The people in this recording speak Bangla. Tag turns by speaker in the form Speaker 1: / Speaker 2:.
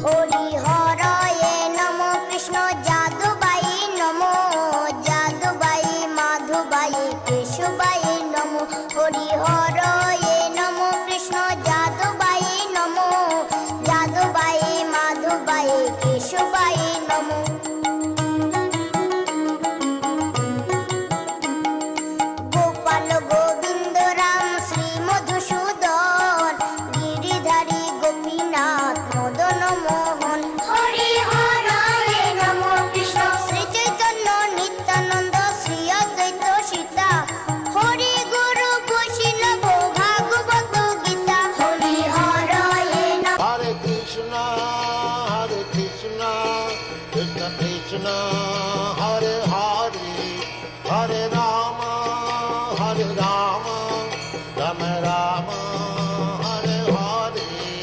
Speaker 1: হরি হরয়ে নম কৃষ্ণ যাদবাই নম যাদবাই মাধবাই কেশবাই নম হরি হরয়ে নম কৃষ্ণ যাদবাই নম যাদবাই মাধবাই কেশবাই নম গোপাল গোবিন্দ রাম শ্রী মধুসূদন গিরিধারী গোপীনাথ মদন মোহন হরি হরয়ে নম কৃষ্ণ শ্রী চৈতন্য নিত্যানন্দ শ্রী অদ্বৈত সীতা হরি গুরু বৈষ্ণব ভাগবত গীতা হরি হরয়ে নম
Speaker 2: হরে কৃষ্ণ কৃষ্ণ কৃষ্ণ